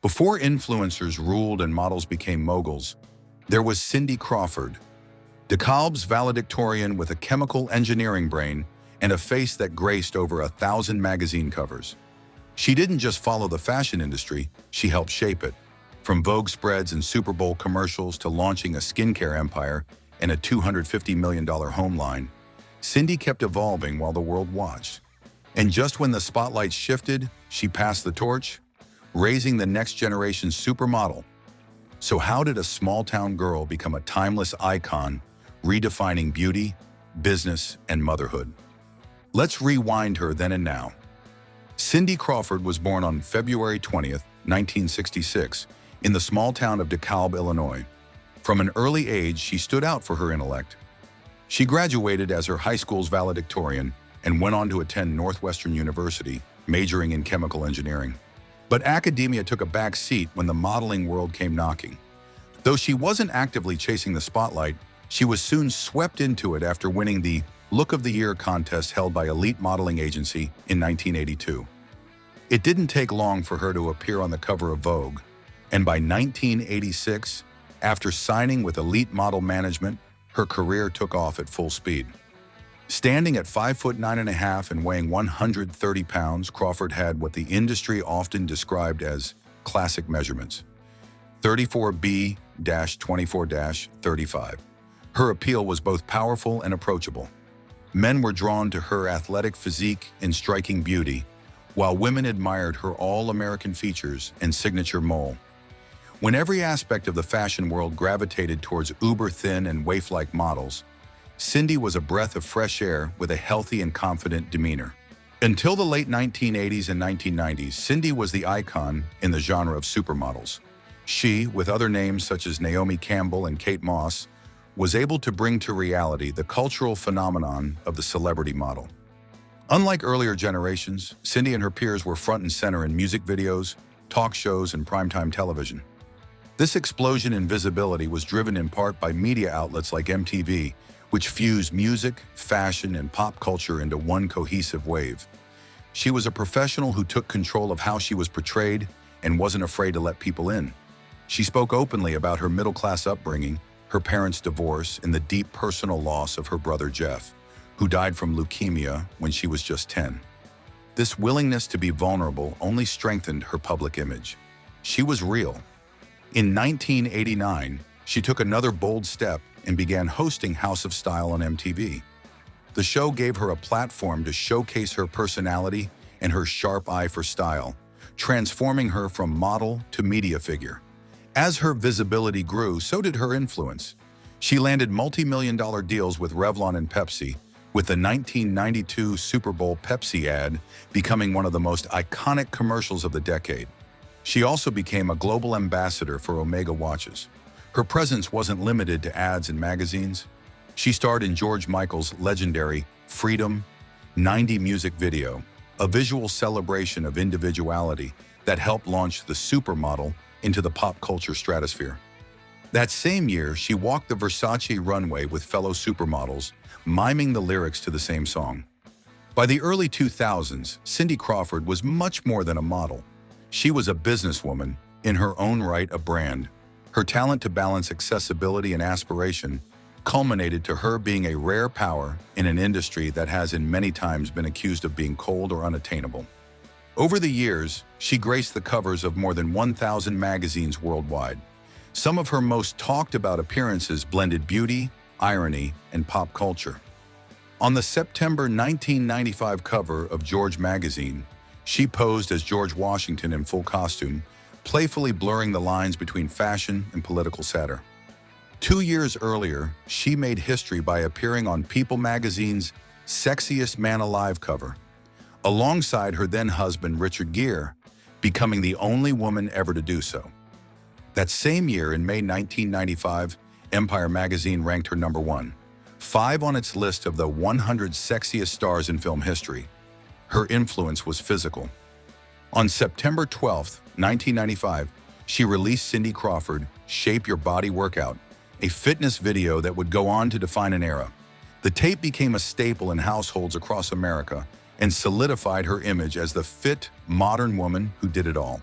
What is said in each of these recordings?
Before influencers ruled and models became moguls, there was Cindy Crawford, DeKalb's valedictorian with a chemical engineering brain and a face that graced over 1,000 magazine covers. She didn't just follow the fashion industry, she helped shape it. From Vogue spreads and Super Bowl commercials to launching a skincare empire and a $250 million home line, Cindy kept evolving while the world watched. And just when the spotlight shifted, she passed the torch, raising the next generation's supermodel. So how did a small-town girl become a timeless icon, redefining beauty, business, and motherhood? Let's rewind her then and now. Cindy Crawford was born on February 20th, 1966, in the small town of DeKalb, Illinois. From an early age, she stood out for her intellect. She graduated as her high school's valedictorian and went on to attend Northwestern University, majoring in chemical engineering. But academia took a back seat when the modeling world came knocking. Though she wasn't actively chasing the spotlight, she was soon swept into it after winning the Look of the Year contest held by Elite Modeling Agency in 1982. It didn't take long for her to appear on the cover of Vogue, and by 1986, after signing with Elite Model Management, her career took off at full speed. Standing at 5'9.5" and weighing 130 pounds, Crawford had what the industry often described as classic measurements: 34B-24-35. Her appeal was both powerful and approachable. Men were drawn to her athletic physique and striking beauty, while women admired her all-American features and signature mole. When every aspect of the fashion world gravitated towards uber-thin and waif-like models, Cindy was a breath of fresh air with a healthy and confident demeanor. Until the late 1980s and 1990s, Cindy was the icon in the genre of supermodels. She, with other names such as Naomi Campbell and Kate Moss, was able to bring to reality the cultural phenomenon of the celebrity model. Unlike earlier generations, Cindy and her peers were front and center in music videos, talk shows, and primetime television. This explosion in visibility was driven in part by media outlets like MTV, which fused music, fashion, and pop culture into one cohesive wave. She was a professional who took control of how she was portrayed and wasn't afraid to let people in. She spoke openly about her middle-class upbringing, her parents' divorce, and the deep personal loss of her brother Jeff, who died from leukemia when she was just 10. This willingness to be vulnerable only strengthened her public image. She was real. In 1989, she took another bold step and began hosting House of Style on MTV. The show gave her a platform to showcase her personality and her sharp eye for style, transforming her from model to media figure. As her visibility grew, so did her influence. She landed multi-million-dollar deals with Revlon and Pepsi, with the 1992 Super Bowl Pepsi ad becoming one of the most iconic commercials of the decade. She also became a global ambassador for Omega watches. Her presence wasn't limited to ads in magazines. She starred in George Michael's legendary Freedom 90 music video, a visual celebration of individuality that helped launch the supermodel into the pop culture stratosphere. That same year, she walked the Versace runway with fellow supermodels, miming the lyrics to the same song. By the early 2000s, Cindy Crawford was much more than a model. She was a businesswoman, in her own right a brand. Her talent to balance accessibility and aspiration culminated to her being a rare power in an industry that has in many times been accused of being cold or unattainable. Over the years, she graced the covers of more than 1,000 magazines worldwide. Some of her most talked about appearances blended beauty, irony, and pop culture. On the September 1995 cover of George magazine, she posed as George Washington in full costume, playfully blurring the lines between fashion and political satire. 2 years earlier, she made history by appearing on People magazine's Sexiest Man Alive cover, alongside her then-husband Richard Gere, becoming the only woman ever to do so. That same year, in May 1995, Empire magazine ranked her number 5 on its list of the 100 sexiest stars in film history. Her influence was physical. On September 12, 1995, she released Cindy Crawford, Shape Your Body Workout, a fitness video that would go on to define an era. The tape became a staple in households across America and solidified her image as the fit, modern woman who did it all.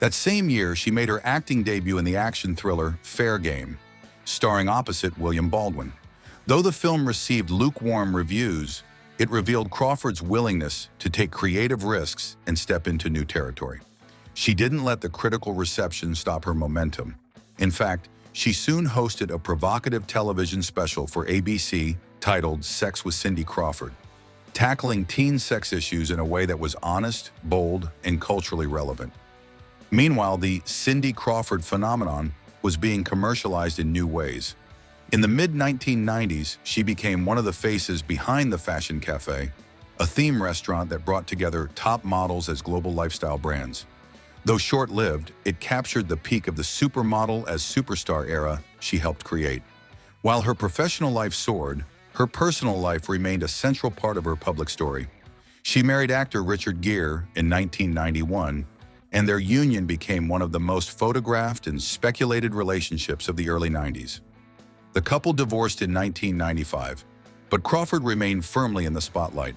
That same year, she made her acting debut in the action thriller Fair Game, starring opposite William Baldwin. Though the film received lukewarm reviews, it revealed Crawford's willingness to take creative risks and step into new territory. She didn't let the critical reception stop her momentum. In fact, she soon hosted a provocative television special for ABC titled Sex with Cindy Crawford, tackling teen sex issues in a way that was honest, bold, and culturally relevant. Meanwhile, the Cindy Crawford phenomenon was being commercialized in new ways. In the mid-1990s, she became one of the faces behind the Fashion Cafe, a theme restaurant that brought together top models as global lifestyle brands. Though short-lived, it captured the peak of the supermodel as superstar era she helped create. While her professional life soared, her personal life remained a central part of her public story. She married actor Richard Gere in 1991, and their union became one of the most photographed and speculated relationships of the early 90s. The couple divorced in 1995, but Crawford remained firmly in the spotlight.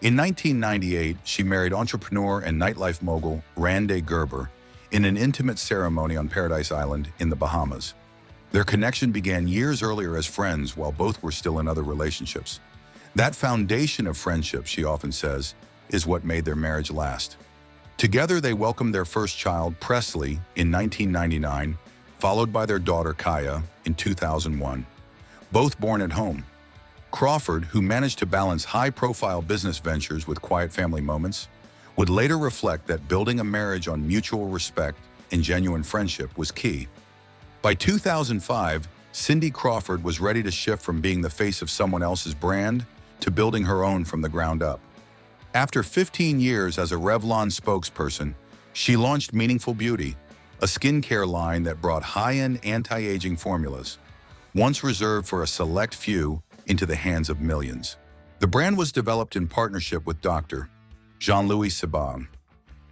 In 1998, she married entrepreneur and nightlife mogul Randy Gerber in an intimate ceremony on Paradise Island in the Bahamas. Their connection began years earlier as friends while both were still in other relationships. That foundation of friendship, she often says, is what made their marriage last. Together, they welcomed their first child, Presley, in 1999, followed by their daughter, Kaya, in 2001, both born at home. Crawford, who managed to balance high-profile business ventures with quiet family moments, would later reflect that building a marriage on mutual respect and genuine friendship was key. By 2005, Cindy Crawford was ready to shift from being the face of someone else's brand to building her own from the ground up. After 15 years as a Revlon spokesperson, she launched Meaningful Beauty, a skincare line that brought high-end anti-aging formulas, once reserved for a select few, into the hands of millions. The brand was developed in partnership with Dr. Jean-Louis Sebag.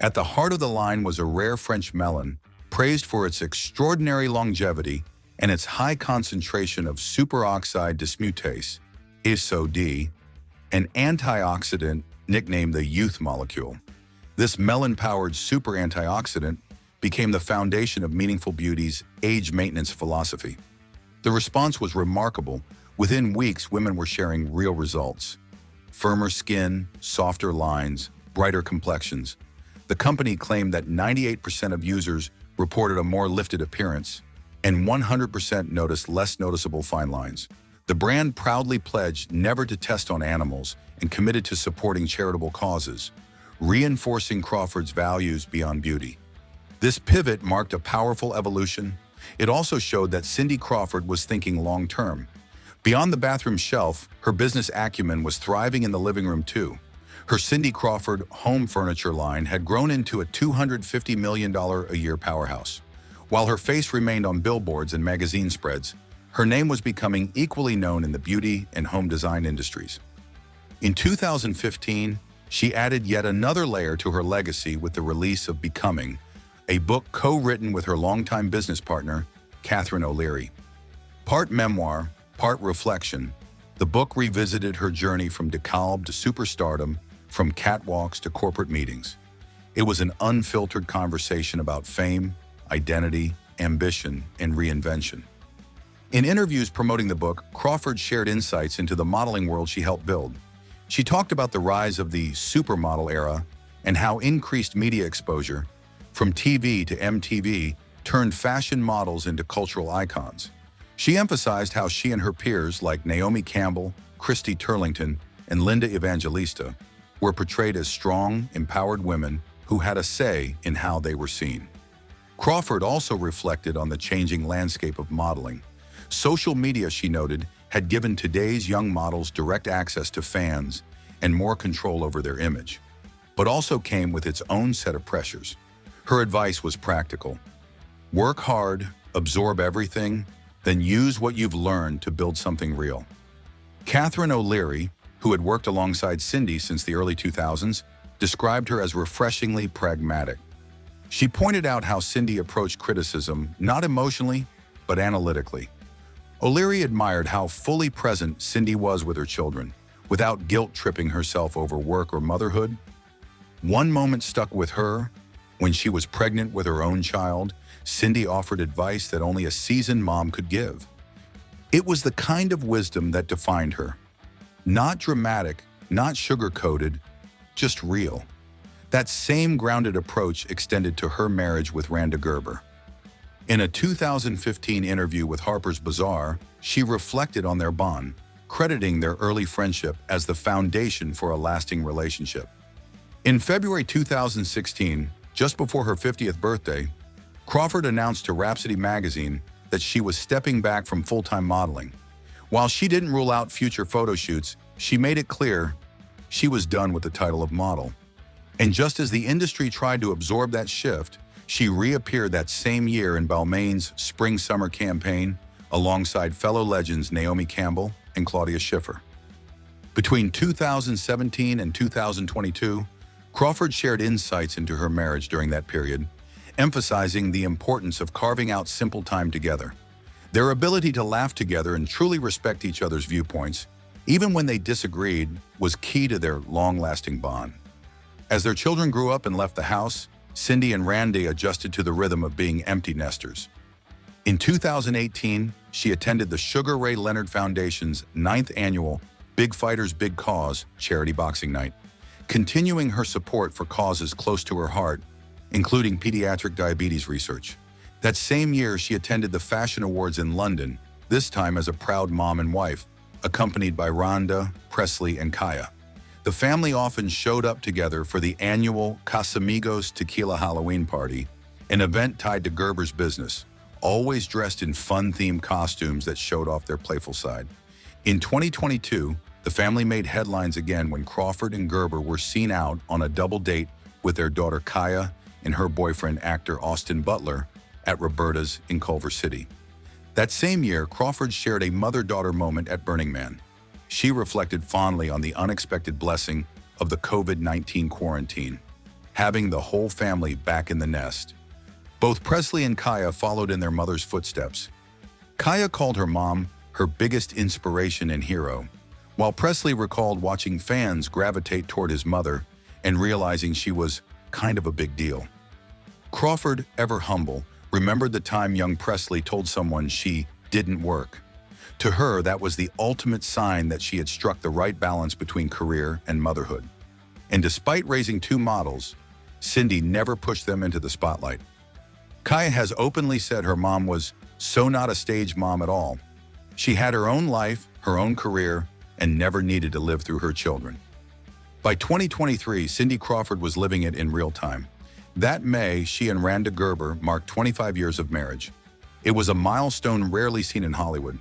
At the heart of the line was a rare French melon, praised for its extraordinary longevity and its high concentration of superoxide dismutase, SOD, an antioxidant nicknamed the youth molecule. This melon-powered super antioxidant became the foundation of Meaningful Beauty's age maintenance philosophy. The response was remarkable. Within weeks, women were sharing real results. Firmer skin, softer lines, brighter complexions. The company claimed that 98% of users reported a more lifted appearance, and 100% noticed less noticeable fine lines. The brand proudly pledged never to test on animals and committed to supporting charitable causes, reinforcing Crawford's values beyond beauty. This pivot marked a powerful evolution. It also showed that Cindy Crawford was thinking long-term. Beyond the bathroom shelf, her business acumen was thriving in the living room too. Her Cindy Crawford home furniture line had grown into a $250 million a year powerhouse. While her face remained on billboards and magazine spreads, her name was becoming equally known in the beauty and home design industries. In 2015, she added yet another layer to her legacy with the release of Becoming, a book co-written with her longtime business partner, Catherine O'Leary. Part memoir, part reflection, the book revisited her journey from DeKalb to superstardom, from catwalks to corporate meetings. It was an unfiltered conversation about fame, identity, ambition, and reinvention. In interviews promoting the book, Crawford shared insights into the modeling world she helped build. She talked about the rise of the supermodel era and how increased media exposure, from TV to MTV, turned fashion models into cultural icons. She emphasized how she and her peers like Naomi Campbell, Christy Turlington, and Linda Evangelista were portrayed as strong, empowered women who had a say in how they were seen. Crawford also reflected on the changing landscape of modeling. Social media, she noted, had given today's young models direct access to fans and more control over their image, but also came with its own set of pressures. Her advice was practical. Work hard, absorb everything, then use what you've learned to build something real. Catherine O'Leary, who had worked alongside Cindy since the early 2000s, described her as refreshingly pragmatic. She pointed out how Cindy approached criticism not emotionally, but analytically. O'Leary admired how fully present Cindy was with her children, without guilt-tripping herself over work or motherhood. One moment stuck with her: When she was pregnant with her own child, Cindy offered advice that only a seasoned mom could give. It was the kind of wisdom that defined her. Not dramatic, not sugar-coated, just real. That same grounded approach extended to her marriage with Randa Gerber. In a 2015 interview with Harper's Bazaar, she reflected on their bond, crediting their early friendship as the foundation for a lasting relationship. In February 2016, just before her 50th birthday, Crawford announced to Rhapsody magazine that she was stepping back from full-time modeling. While she didn't rule out future photo shoots, she made it clear she was done with the title of model. And just as the industry tried to absorb that shift, she reappeared that same year in Balmain's Spring-Summer campaign alongside fellow legends Naomi Campbell and Claudia Schiffer. Between 2017 and 2022, Crawford shared insights into her marriage during that period, emphasizing the importance of carving out simple time together. Their ability to laugh together and truly respect each other's viewpoints, even when they disagreed, was key to their long-lasting bond. As their children grew up and left the house, Cindy and Randy adjusted to the rhythm of being empty nesters. In 2018, she attended the Sugar Ray Leonard Foundation's 9th annual Big Fighters Big Cause charity boxing night, continuing her support for causes close to her heart, including pediatric diabetes research. That same year, she attended the Fashion Awards in London, this time as a proud mom and wife, accompanied by Rhonda, Presley, and Kaya. The family often showed up together for the annual Casamigos Tequila Halloween party, an event tied to Gerber's business, always dressed in fun-themed costumes that showed off their playful side. In 2022, the family made headlines again when Crawford and Gerber were seen out on a double date with their daughter Kaya and her boyfriend, actor Austin Butler, at Roberta's in Culver City. That same year, Crawford shared a mother-daughter moment at Burning Man. She reflected fondly on the unexpected blessing of the COVID-19 quarantine, having the whole family back in the nest. Both Presley and Kaya followed in their mother's footsteps. Kaya called her mom her biggest inspiration and hero, while Presley recalled watching fans gravitate toward his mother and realizing she was kind of a big deal. Crawford, ever humble, remembered the time young Presley told someone she didn't work. To her, that was the ultimate sign that she had struck the right balance between career and motherhood. And despite raising two models, Cindy never pushed them into the spotlight. Kaya has openly said her mom was so not a stage mom at all. She had her own life, her own career, and never needed to live through her children. By 2023, Cindy Crawford was living it in real time. That May, she and Randa Gerber marked 25 years of marriage. It was a milestone rarely seen in Hollywood.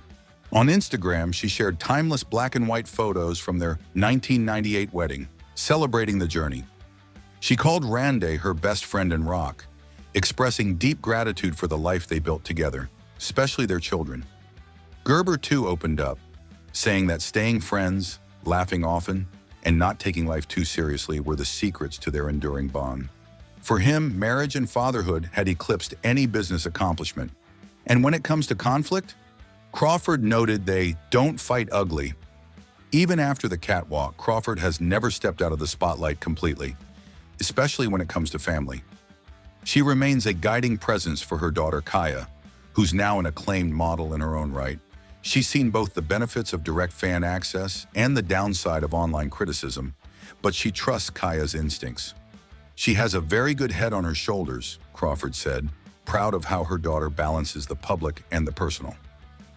On Instagram, she shared timeless black and white photos from their 1998 wedding, celebrating the journey. She called Randa her best friend in rock, expressing deep gratitude for the life they built together, especially their children. Gerber too opened up, saying that staying friends, laughing often, and not taking life too seriously were the secrets to their enduring bond. For him, marriage and fatherhood had eclipsed any business accomplishment. And when it comes to conflict, Crawford noted they don't fight ugly. Even after the catwalk, Crawford has never stepped out of the spotlight completely, especially when it comes to family. She remains a guiding presence for her daughter Kaya, who's now an acclaimed model in her own right. She's seen both the benefits of direct fan access and the downside of online criticism, but she trusts Kaya's instincts. She has a very good head on her shoulders, Crawford said, proud of how her daughter balances the public and the personal.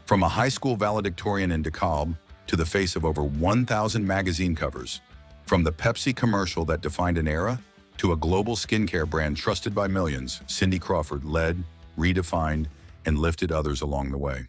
From a high school valedictorian in DeKalb to the face of over 1,000 magazine covers, from the Pepsi commercial that defined an era to a global skincare brand trusted by millions, Cindy Crawford led, redefined, and lifted others along the way.